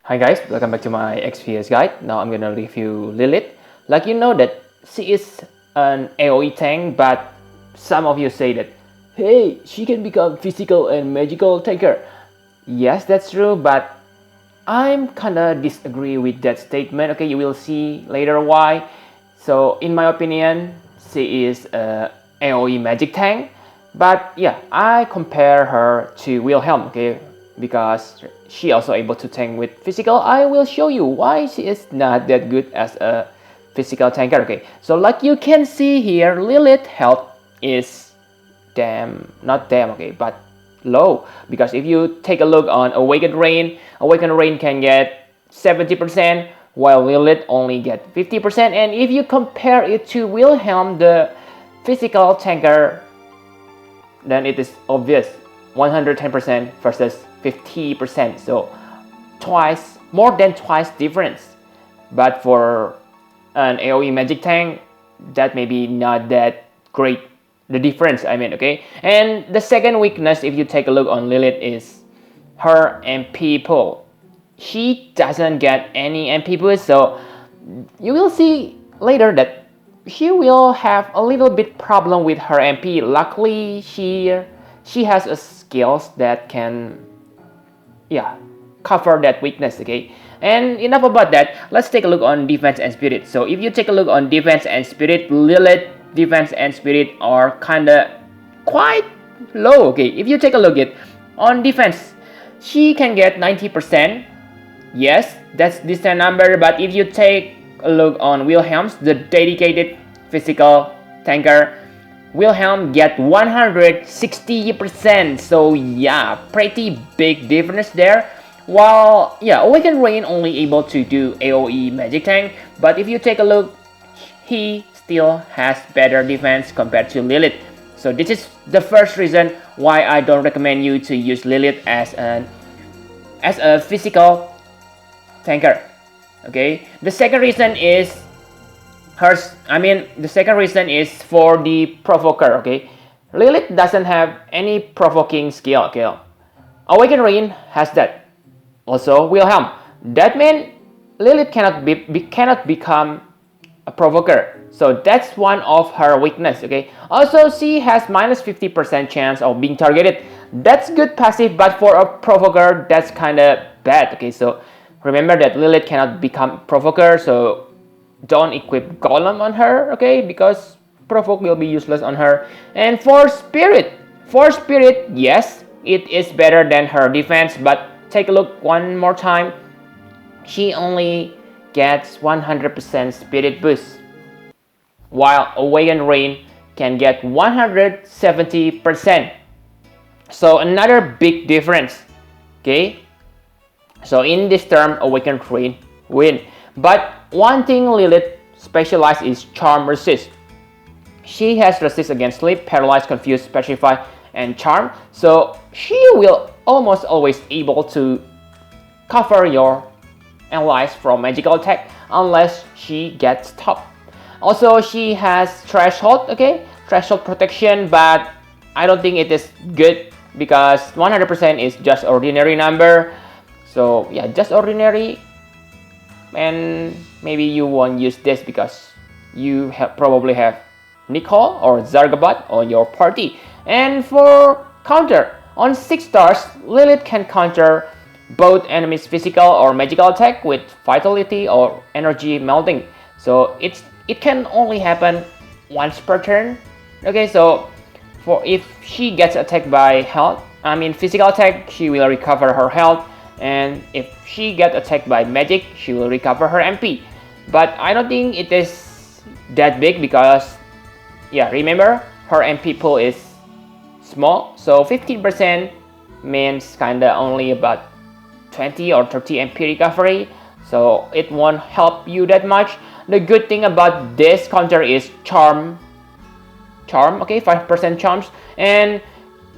Hi guys, welcome back to my XPS guide. Now I'm gonna review Lilith. Like you know that she is an AoE tank, but some of you say that, hey, she can become physical and magical tanker. Yes, that's true, but I'm kinda disagree with that statement. Okay, you will see later why. So in my opinion, she is a AoE magic tank, but yeah, I compare her to Wilhelm. Okay, because she also able to tank with physical. I will show you why she is not that good as a physical tanker. Okay, so like you can see here, Lilith health is not damn okay, but low, because if you take a look on Awakened Rain can get 70%, while Lilith only get 50%. And if you compare it to Wilhelm, the physical tanker, then it is obvious, 110% versus 50%, so more than twice difference. But for an AoE magic tank, that may be not that great, the difference I mean. Okay, and the second weakness, if you take a look on Lilith, is her MP pool. She doesn't get any MP boost, so you will see later that she will have a little bit problem with her MP. Luckily, she has a skills that can cover that weakness. Okay, and enough about that. Let's take a look on defense and spirit. So if you take a look on defense and spirit, Lilith defense and spirit are kinda quite low. Okay, if you take a look at on defense, she can get 90%. Yes, that's decent number. But if you take a look on Wilhelm's, the dedicated physical tanker, Wilhelm get 160%. So yeah, pretty big difference there. While Awakened Rain only able to do AoE magic tank, but if you take a look, he still has better defense compared to Lilith. So this is the first reason why I don't recommend you to use Lilith as a physical tanker. Okay, the second reason is for the provoker. Okay, Lilith doesn't have any provoking skill. Okay, Awakened Rain has that. Also Wilhelm. That means Lilith cannot become a provoker. So that's one of her weakness. Okay. Also, she has minus 50% chance of being targeted. That's good passive, but for a provoker, that's kind of bad. Okay. So remember that Lilith cannot become provoker. So don't equip Golem on her. Okay, because provoke will be useless on her. And for spirit, yes, it is better than her defense, but take a look one more time. She only gets 100% spirit boost, while Awakened Rain can get 170%. So another big difference. Okay, so in this term, Awakened Rain win. But one thing Lilith specializes is charm resist. She has resist against sleep, paralyze, confuse, petrify, and charm. So she will almost always able to cover your allies from magical attack unless she gets stopped. Also, she has threshold. Okay, threshold protection, but I don't think it is good because 100% is just ordinary number. So yeah, just ordinary, and maybe you won't use this because you probably have Nicole or Zargabat on your party. And for counter, on 6 stars, Lilith can counter both enemies' physical or magical attack with vitality or energy melting. So it can only happen once per turn. Okay, so for if she gets attacked by physical attack, she will recover her health, and if she gets attacked by magic, she will recover her MP. But I don't think it is that big because remember her MP pool is small, so 15% means kinda only about 20 or 30 MP recovery, so it won't help you that much. The good thing about this counter is charm, okay, 5% charms. And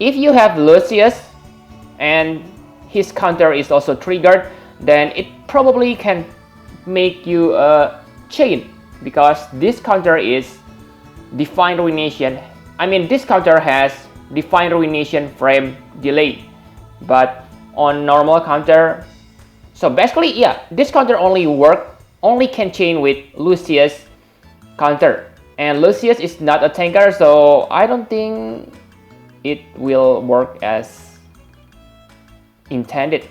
if you have Lucius and his counter is also triggered, then it probably can make you a chain, because this counter is Divine Ruination. This counter has Divine Ruination frame delay, but on normal counter So basically, yeah, this counter only can chain with Lucius counter, and Lucius is not a tanker, so I don't think it will work as intended.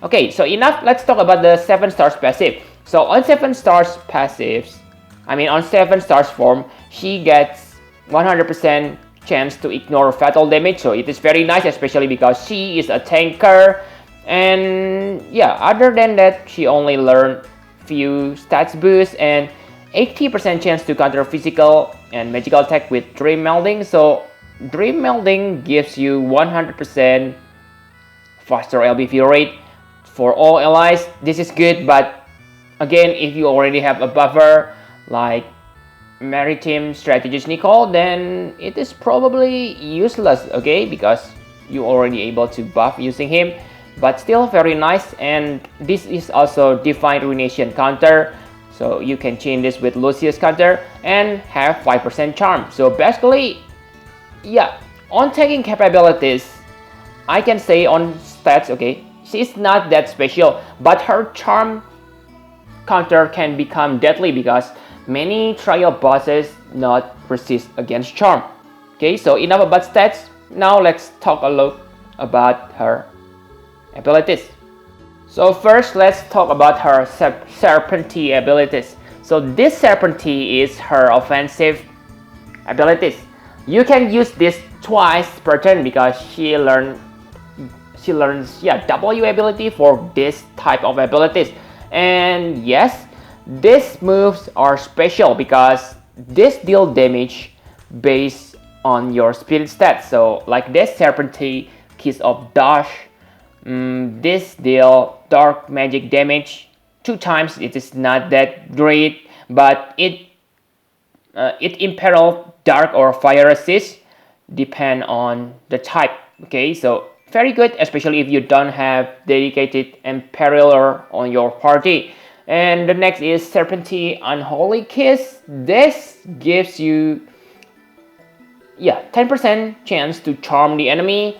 Okay, so enough. Let's talk about the 7 stars passive. So on 7 stars passives, on 7 stars form, she gets 100% chance to ignore fatal damage, so it is very nice, especially because she is a tanker. And yeah, other than that, she only learned few stats boosts and 80% chance to counter physical and magical attack with Dream Melding. So Dream Melding gives you 100% faster LBV rate for all allies. This is good, but again, if you already have a buffer like Maritime Strategist Nicole, then it is probably useless, because you already able to buff using him. But still very nice, and this is also Divine Ruination counter, so you can chain this with Lucius counter and have 5% charm. So basically, yeah, on tagging capabilities, I can say on stats, she's not that special, but her charm counter can become deadly because many trial bosses not resist against charm. So enough about stats. Now let's talk a look about her abilities. So first, let's talk about her Serpentine abilities. So this Serpentine is her offensive abilities. You can use this twice per turn because she learns W ability for this type of abilities. And yes, these moves are special because this deal damage based on your spirit stats. So like this Serpentine Kiss of Dash, this deal dark magic damage 2 times. It is not that great, but it imperil dark or fire resist depend on the type. So very good, especially if you don't have dedicated Imperialer on your party. And the next is Serpentine Unholy Kiss. This gives you 10% chance to charm the enemy.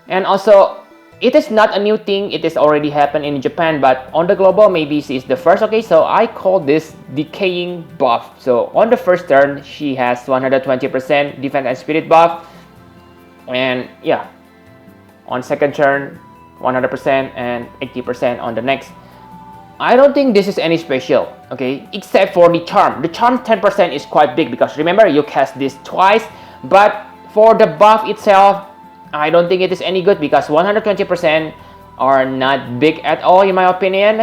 And also, it is not a new thing, it has already happened in Japan, but on the global, maybe she is the first. So I call this Decaying buff. So on the first turn, she has 120% defense and spirit buff. And yeah, on second turn, 100% and 80% on the next. I don't think this is any special, except for the charm. The charm 10% is quite big because remember, you cast this twice. But for the buff itself, I don't think it is any good because 120% are not big at all in my opinion.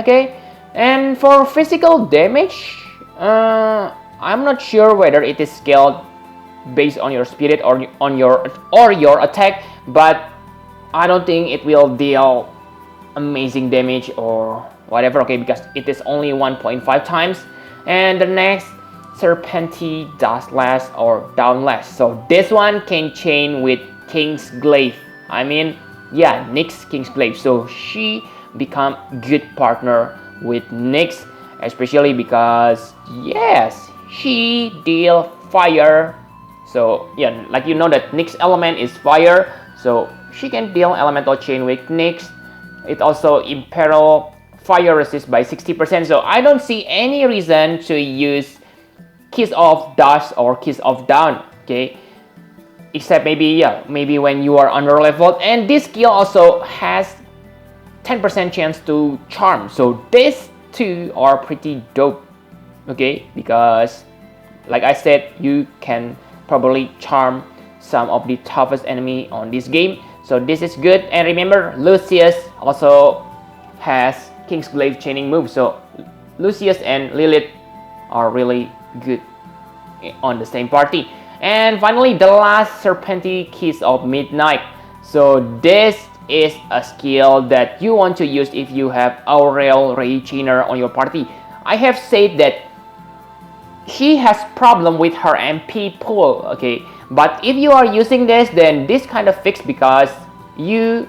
And for physical damage, I'm not sure whether it is scaled based on your spirit or on your attack, but I don't think it will deal amazing damage or whatever, because it is only 1.5 times. And the next, Serpentine Dustlash or Downlash. So this one can chain with King's Glaive. Nyx King's Glaive. So she become good partner with Nyx, especially because yes, she deal fire. So yeah, like that Nyx element is fire, so she can deal elemental chain with Nyx. It also imperil fire resist by 60%. So I don't see any reason to use Kiss of Dash or Kiss of Down. Except maybe when you are under leveled, and this skill also has 10% chance to charm. So these two are pretty dope, because like I said, you can probably charm some of the toughest enemy on this game. So this is good. And remember, Lucius also has King's Glaive chaining move. So Lucius and Lilith are really good on the same party. And finally, the last Serpentine Kiss of Midnight. So this is a skill that you want to use if you have Aurel Ray Chainer on your party. I have said that she has problem with her MP pool, but if you are using this, then this kind of fixed because you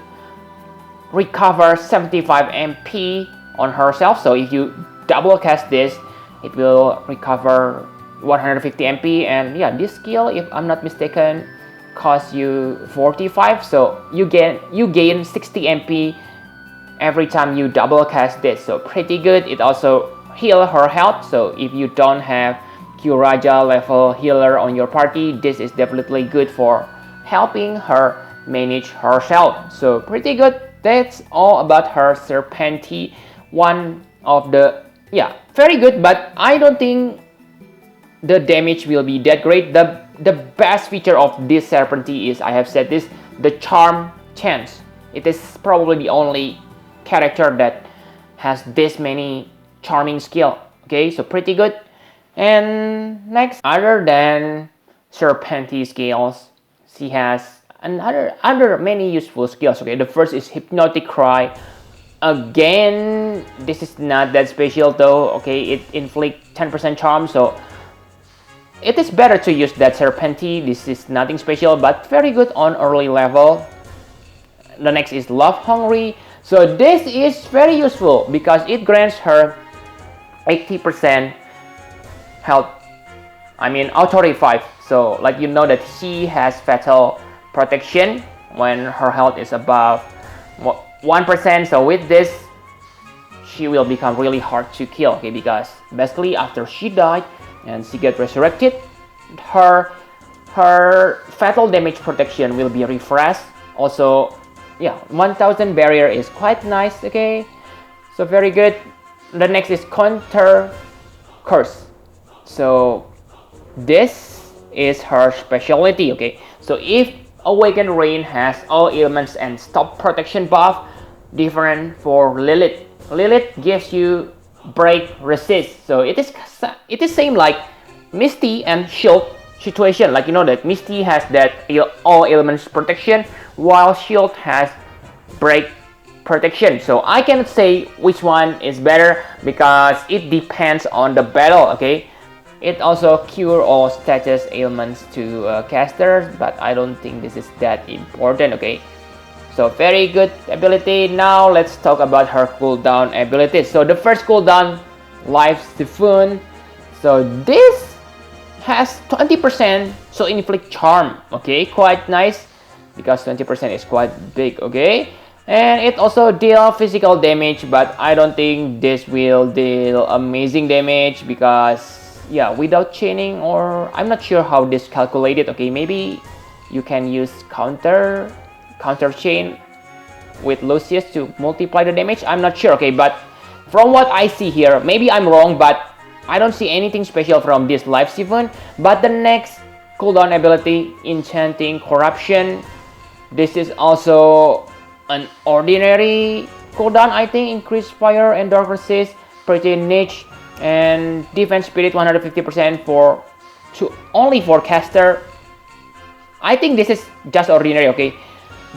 recover 75 MP on herself. So if you double cast this, it will recover 150 MP, and yeah, this skill, if I'm not mistaken, costs you 45. So you gain 60 MP every time you double cast this, so pretty good. It also heal her health, so if you don't have Kyuraja level healer on your party, this is definitely good for helping her manage herself. So pretty good. That's all about her Serpenti. One of the, yeah, very good, but I don't think the damage will be that great. The best feature of this Serpenti is, I have said this, the charm chance. It is probably the only character that has this many charming skill. Okay, so pretty good. And next, other than Serpenti skills, she has other many useful skills. Okay, the first is Hypnotic Cry. Again, this is not that special though. Okay, it inflicts 10% charm, so it is better to use that Serpenti. This is nothing special, but very good on early level. The next is Love Hungry. So this is very useful because it grants her 80% health. I mean auto revive. So like you know that she has fatal protection when her health is above 1%. So with this, she will become really hard to kill. Okay, because basically after she died and she get resurrected, her fatal damage protection will be refreshed. Also, yeah, 1000 barrier is quite nice. Okay, so very good. The next is Counter Curse. So this is her specialty. Okay, so if Awakened Rain has all elements and stop protection buff, different for Lilith. Lilith gives you break resist. So it is same like Misty and Shield situation. Like you know that Misty has that all elements protection, while Shield has break protection. So I cannot say which one is better because it depends on the battle. Okay, it also cure all status ailments to casters, but I don't think this is that important. Okay, so very good ability. Now let's talk about her cooldown abilities. So the first cooldown, Life Siphon. So this has 20%, so inflict charm. Okay, quite nice because 20% is quite big. Okay, and it also deal physical damage, but I don't think this will deal amazing damage because, yeah, without chaining, or I'm not sure how this calculated. Okay, maybe you can use counter chain with Lucius to multiply the damage. I'm not sure. Okay, but from what I see here, maybe I'm wrong, but I don't see anything special from this Life Siphon. But the next cooldown ability, Enchanting Corruption. This is also an ordinary cooldown. I think increase fire and dark resist, pretty niche, and defense spirit 150% only for caster. I think this is just ordinary. Okay,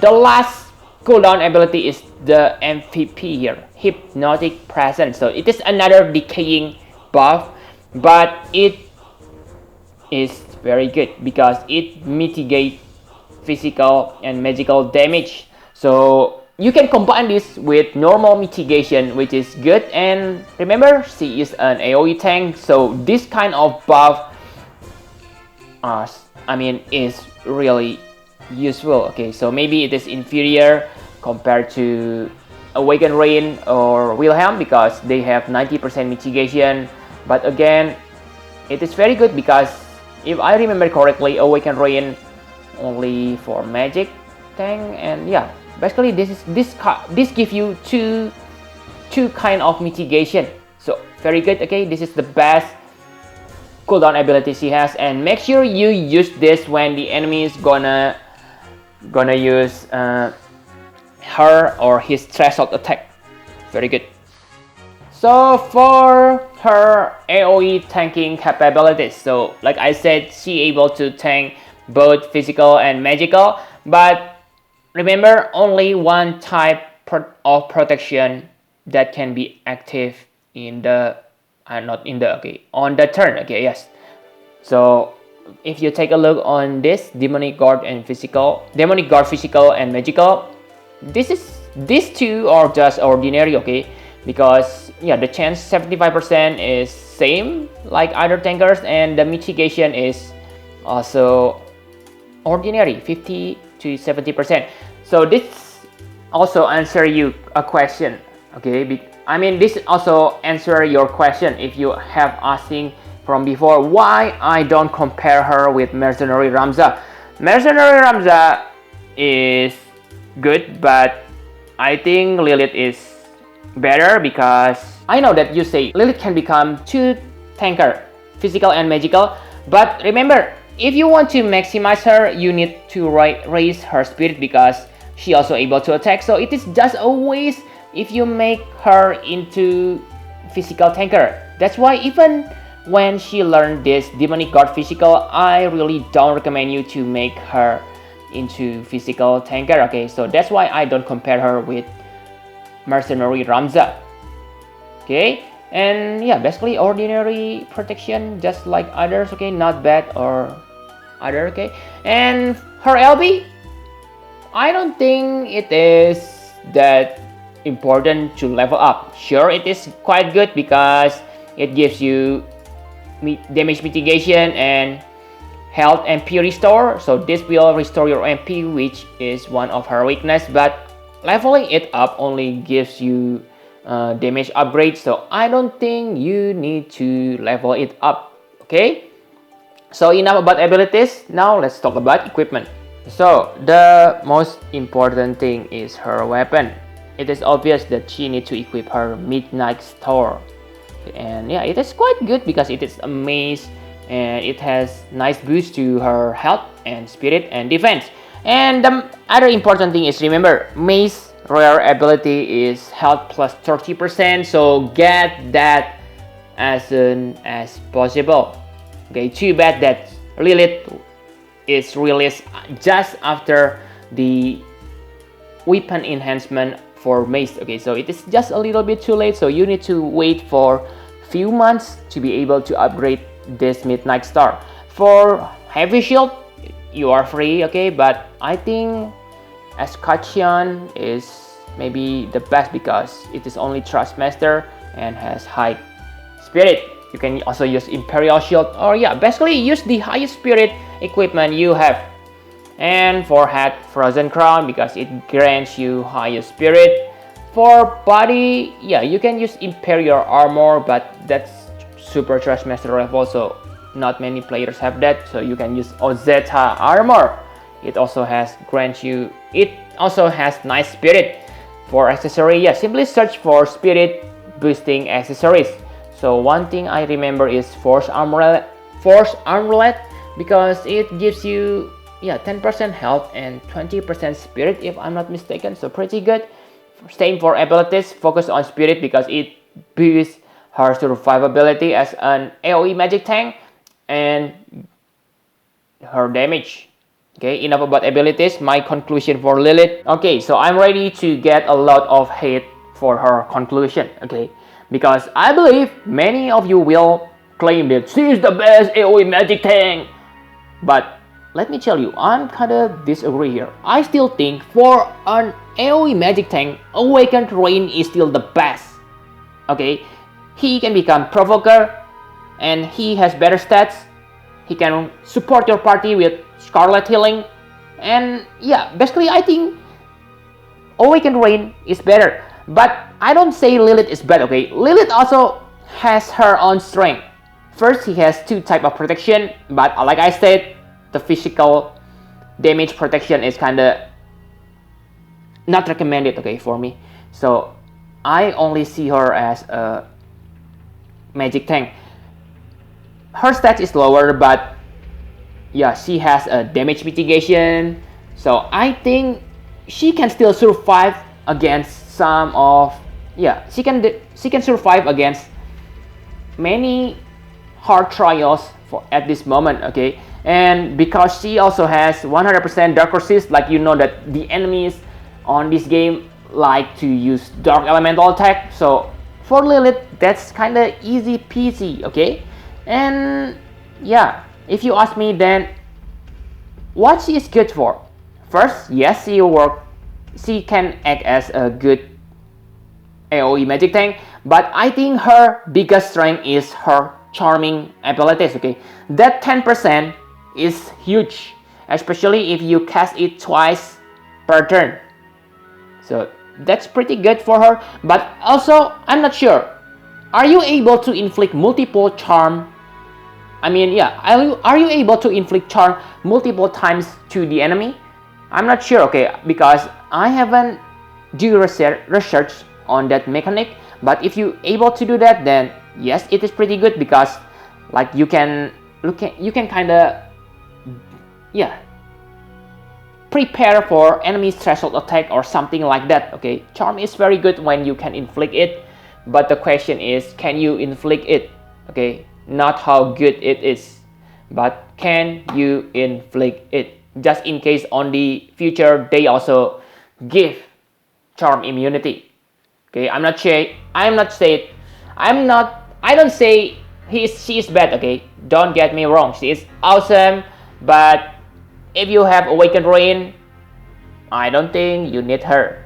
the last cooldown ability is the MVP here, Hypnotic Presence. So it is another decaying buff, but it is very good because it mitigates physical and magical damage. So you can combine this with normal mitigation, which is good. And remember, she is an AoE tank, so this kind of buff is really useful. Okay, so maybe it is inferior compared to Awakened Rain or Wilhelm because they have 90% mitigation, but again, it is very good because if I remember correctly, Awakened Rain only for magic tank, and yeah, basically this gives you two kind of mitigation. So very good. Okay, this is the best cooldown ability she has, and make sure you use this when the enemy is gonna use her or his threshold attack. Very good. So for her AoE tanking capabilities, so like I said, she able to tank both physical and magical, but remember, only one type of protection that can be active in the on the turn. Okay, yes. So if you take a look on this Demonic Guard physical and magical, these two are just ordinary. Okay, because yeah, the chance 75% is same like other tankers, and the mitigation is also ordinary, 50 to 70%. So also answer you a question, okay? I mean, this also answer your question if you have asking from before why I don't compare her with Mercenary Ramza. Mercenary Ramza is good, but I think Lilith is better because I know that you say Lilith can become two tanker, physical and magical, but remember, if you want to maximize her, you need to raise her spirit because she also able to attack. So it is just a waste if you make her into physical tanker. That's why even when she learned this demonic guard physical, I really don't recommend you to make her into physical tanker. Okay, so that's why I don't compare her with Mercenary Ramza. Okay, and yeah, basically ordinary protection just like others. Okay, not bad or other. Okay, and her LB, I don't think it is that important to level up. Sure, it is quite good because it gives you damage mitigation and health MP restore. So this will restore your MP, which is one of her weakness, but leveling it up only gives you damage upgrade. So I don't think you need to level it up. Okay, so enough about abilities. Now let's talk about equipment. So the most important thing is her weapon. It is obvious that she needs to equip her Midnight Star, and yeah, it is quite good because it is a mace and it has nice boost to her health and spirit and defense. And the other important thing is, remember, mace rare ability is health plus 30%, so get that as soon as possible. Okay, too bad that Lilith is released just after the weapon enhancement for mace. Okay, so it is just a little bit too late, so you need to wait for few months to be able to upgrade this Midnight Star. For heavy shield, you are free, okay, but I think Escutcheon is maybe the best because it is only Trust Master and has high spirit. You can also use Imperial Shield, or yeah, basically use the highest spirit equipment you have. And for head, Frozen Crown because it grants you higher spirit. For body, yeah, you can use Imperial Armor, but that's Super Trust Master level, so not many players have that. So you can use Ozeta Armor. It also has nice spirit. For accessory, yeah, simply search for spirit boosting accessories. So one thing I remember is Force Armlet because it gives you 10% health and 20% spirit if I'm not mistaken, so pretty good. Same for abilities, focus on spirit because it boosts her survivability as an AoE magic tank and her damage. Okay, enough about abilities. My conclusion for Lilith. Okay, so I'm ready to get a lot of hate for her conclusion. Okay, because I believe many of you will claim that she is the best AoE magic tank, but let me tell you, I'm kinda disagree here. I still think for an AoE magic tank, Awakened Rain is still the best. Okay, he can become Provoker and he has better stats. He can support your party with Scarlet Healing, and yeah, basically I think Awakened Rain is better. But I don't say Lilith is bad, okay? Lilith also has her own strength. First, he has two types of protection, but like I said, the physical damage protection is kinda not recommended, okay, for me. So I only see her as a magic tank. Her stats is lower, but yeah, she has a damage mitigation, so I think she can still survive against some of she can survive against many hard trials at this moment, okay. And because she also has 100% Dark Resist, like you know that the enemies on this game like to use Dark Elemental attack, so for Lilith that's kinda easy peasy, okay. And yeah, if you ask me, then what she is good for? First, yes, she can act as a good AoE magic tank, but I think her biggest strength is her charming abilities, okay. That 10% is huge, especially if you cast it twice per turn. So that's pretty good for her. But also, I'm not sure. Are you able to inflict multiple charm? I mean, yeah, are you able to inflict charm multiple times to the enemy? I'm not sure, okay, because I haven't do research on that mechanic. But if you able to do that, then yes, it is pretty good, because like you can kind of, yeah, prepare for enemy threshold attack or something like that. Okay, charm is very good when you can inflict it, but the question is, can you inflict it? Okay, not how good it is, but can you inflict it, just in case on the future they also give charm immunity. Okay, I don't say she is bad. Okay, don't get me wrong, she is awesome, but if you have Awakened Rain, I don't think you need her.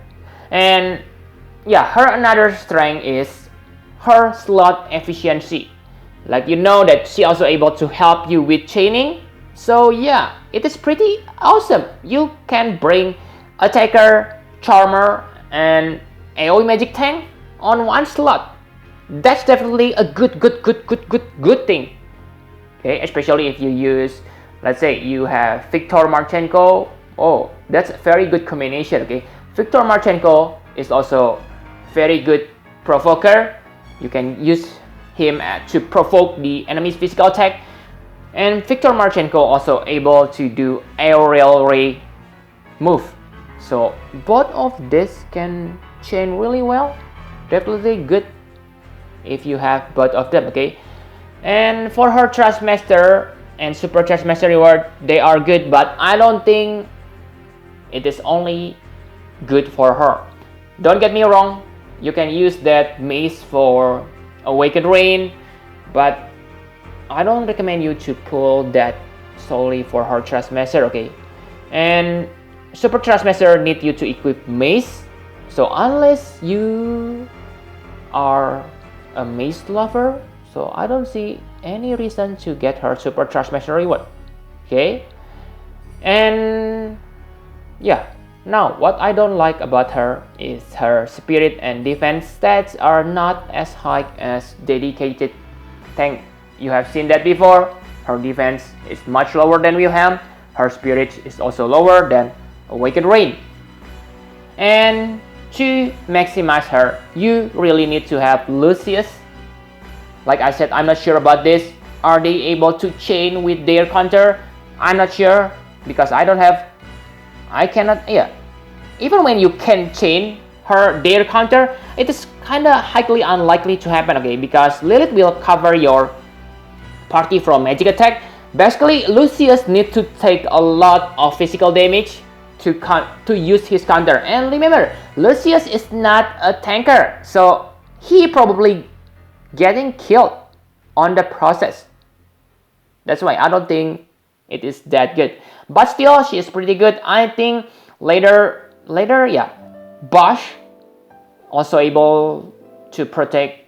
And yeah, her another strength is her slot efficiency. Like, you know that she also able to help you with chaining. So yeah, it is pretty awesome. You can bring attacker, charmer, and AoE magic tank on one slot. That's definitely a good thing. Okay, especially if you use, let's say you have Viktor Marchenko. Oh, that's a very good combination. Okay, Viktor Marchenko is also very good provoker. You can use him to provoke the enemy's physical attack. And Viktor Marchenko also able to do aerial ray move. So both of this can chain really well. Definitely good if you have both of them. Okay, and for her Trustmaster and Super Trustmaster reward, they are good, but I don't think it is only good for her. Don't get me wrong, you can use that mace for Awakened Rain, but I don't recommend you to pull that solely for her Trustmaster. Okay, and Super Trustmaster need you to equip mace. So unless you are a mace lover, so I don't see any reason to get her Super Trustmaster reward. Okay, and yeah, now what I don't like about her is her spirit and defense stats are not as high as dedicated tank. You have seen that before. Her defense is much lower than Wilhelm. Her spirit is also lower than Awakened Rain. And to maximize her, you really need to have Lucius. Like I said, I'm not sure about this. Are they able to chain with their counter? I'm not sure, because I cannot, yeah. Even when you can chain their counter, it is kind of highly unlikely to happen, okay, because Lilith will cover your party from magic attack. Basically, Lucius needs to take a lot of physical damage to use his counter. And remember, Lucius is not a tanker, so he probably getting killed on the process. That's why I don't think it is that good. But still, she is pretty good. I think later, yeah, Bosch also able to protect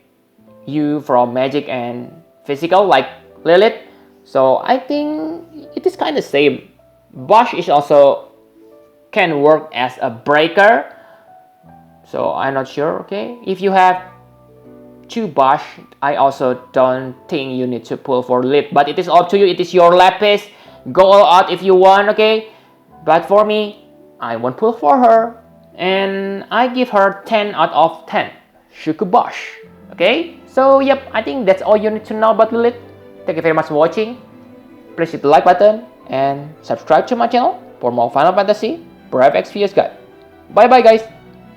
you from magic and physical like Lilith. So I think it is kind of same. Bosch is also can work as a breaker. So I'm not sure. Okay, if you have two Bosch, I also don't think you need to pull for Lilith. But it is up to you. It is your lapis. Go all out if you want. Okay, but for me, I won't pull for her, and I give her 10 out of 10 SuccuBasch. Okay, so yep, I think that's all you need to know about Lilith. Thank you very much for watching. Please hit the like button and subscribe to my channel for more Final Fantasy Brave Exvius guide. Bye bye guys.